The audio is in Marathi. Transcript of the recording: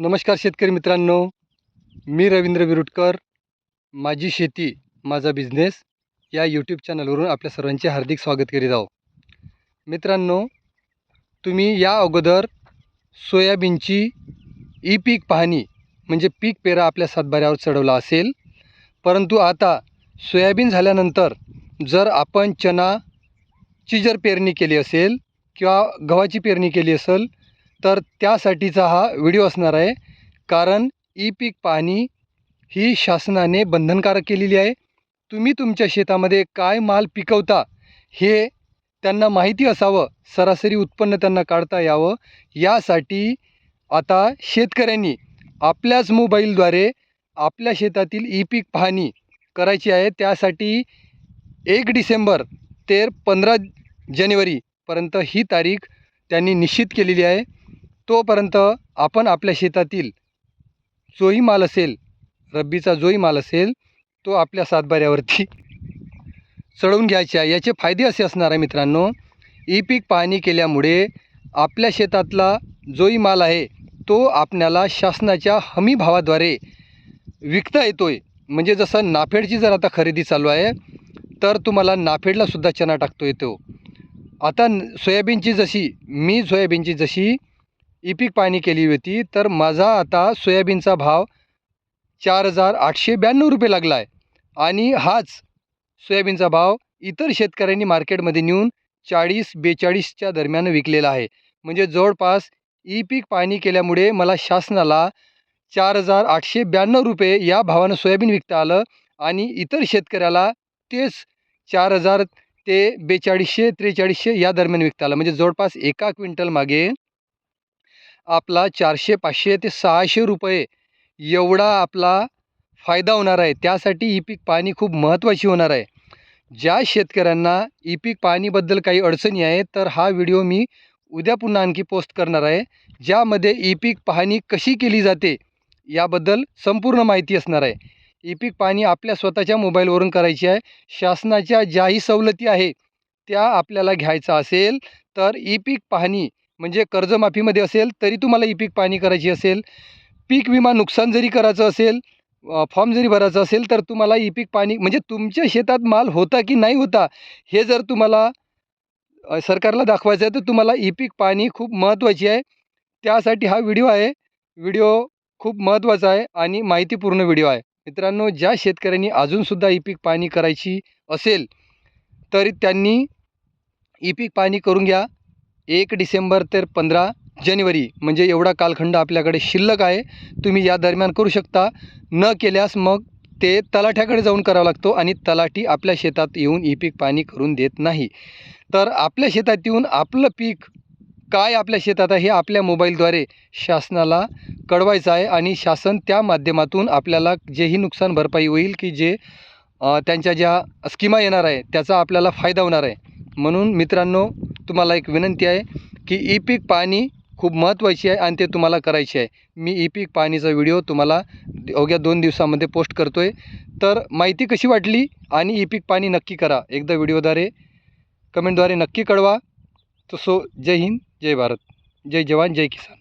नमस्कार शेतकरी मित्रांनो, मी रवींद्र विरुटकर. माझी शेती माझा बिझनेस या यूट्यूब चॅनलवरून आपल्या सर्वांचे हार्दिक स्वागत करीत आहो. मित्रांनो, तुम्ही या अगोदर सोयाबीनची ई पीक पाहणी म्हणजे पीक पेरा आपल्या सातबाऱ्यावर चढवला असेल, परंतु आता सोयाबीन झाल्यानंतर जर आपण चनाची पेरणी केली असेल किंवा गव्हाची पेरणी केली असेल तर त्यासाठीचा हा व्हिडिओ असणार आहे. कारण ई पीक पाहणी ही शासनाने बंधनकारक केलेली आहे. तुम्ही तुमच्या शेतामध्ये काय माल पिकवता हे त्यांना माहिती असावं, सरासरी उत्पन्न त्यांना काढता यावं, यासाठी आता शेतकऱ्यांनी आपल्याच मोबाईलद्वारे आपल्या शेतातील ई पीक पाहणी करायची आहे. त्यासाठी 1 डिसेंबर ते 15 जानेवारीपर्यंत ही तारीख त्यांनी निश्चित केलेली आहे. तोपर्यंत आपण आपल्या शेतातील जोही माल असेल, रब्बीचा जोही माल असेल, तो आपल्या सातबाऱ्यावरती चढवून घ्यायचा आहे. याचे फायदे असे असणार आहे मित्रांनो, ई पीक पाहणी केल्यामुळे आपल्या शेतातला जोही माल आहे तो आपल्याला शासनाच्या हमी भावाद्वारे विकता येतो आहे. म्हणजे जसं नाफेडची जर आता खरेदी चालू आहे तर तुम्हाला नाफेडलासुद्धा चना टाकतो येतो. आता सोयाबीनची जशी ई पीक पाहणी केली होती तर माझा आता सोयाबीनचा भाव 4,892 रुपये लागला आहे. आणि हाच सोयाबीनचा भाव इतर शेतकऱ्यांनी मार्केटमध्ये नेऊन 40-42च्या दरम्यान विकलेला आहे. म्हणजे जवळपास ई पीक पाहणी केल्यामुळे मला शासनाला 4,892 रुपये या भावानं सोयाबीन विकता आलं आणि इतर शेतकऱ्याला तेच 4,000 ते 4200-4300 या दरम्यान विकता आलं. म्हणजे जवळपास एका क्विंटल मागे आपला 400-500 ते 600 रुपये एवढा आपला फायदा होणार आहे. त्यासाठी ई पीक पाहणी खूप महत्त्वाची होणार आहे. ज्या शेतकऱ्यांना ई पीक पाहणीबद्दल काही अडचणी आहेत तर हा व्हिडिओ मी उद्या पुन्हा आणखी पोस्ट करणार आहे, ज्यामध्ये ई पीक पाहणी कशी केली जाते याबद्दल संपूर्ण माहिती असणार आहे. ई पीक पाहणी आपल्या स्वतःच्या मोबाईलवरून करायची आहे. शासनाच्या ज्याही सवलती आहे त्या आपल्याला घ्यायचा असेल तर ई पीक पाहणी म्हणजे कर्जमाफीमध्ये असेल तरी तुम्हाला ई पीक पाहणी करायची असेल, पीक विमा नुकसान जरी करायचं असेल, फॉर्म जरी भरायचा असेल तर तुम्हाला ई पीक पाहणी म्हणजे तुमच्या शेतात माल होता की नाही होता हे जर तुम्हाला सरकारला दाखवायचं आहे तर तुम्हाला ई पीक पाहणी खूप महत्त्वाची आहे. त्यासाठी हा व्हिडिओ आहे. व्हिडिओ खूप महत्त्वाचा आहे आणि माहितीपूर्ण व्हिडिओ आहे. मित्रांनो, ज्या शेतकऱ्यांनी अजूनसुद्धा ई पीक पाहणी करायची असेल तरी त्यांनी ई पीक पाहणी करून घ्या. 1 डिसेंबर ते 15 जानेवारी म्हणजे एवढा कालखंड आपल्याकडे शिल्लक आहे. तुम्ही या दरम्यान करू शकता. न केल्यास मग ते तलाठ्याकडे जाऊन करावं लागतो आणि तलाठी आपल्या शेतात येऊन ई पीक पाहणी करून देत नाही. तर आपल्या शेतात येऊन आपलं पीक काय आपल्या शेतात आहे हे आपल्या मोबाईलद्वारे शासनाला कळवायचं आहे आणि शासन त्या माध्यमातून आपल्याला जेही नुकसान भरपाई होईल की जे त्यांच्या ज्या स्कीमा येणार आहे त्याचा आपल्याला फायदा होणार आहे. म्हणून मित्रांनो, तुम्हाला एक विनंती आहे की ई पीक पाहणी खूप महत्त्वाची आहे आणि ते तुम्हाला करायची आहे. मी ई पीक पाहणीचा व्हिडिओ तुम्हाला अवघ्या 2 दिवसामध्ये पोस्ट करतो आहे. तर माहिती कशी वाटली आणि ई पीक पाहणी नक्की करा. एकदा व्हिडिओद्वारे कमेंटद्वारे नक्की कळवा. जय हिंद, जय भारत, जय जवान, जय किसान.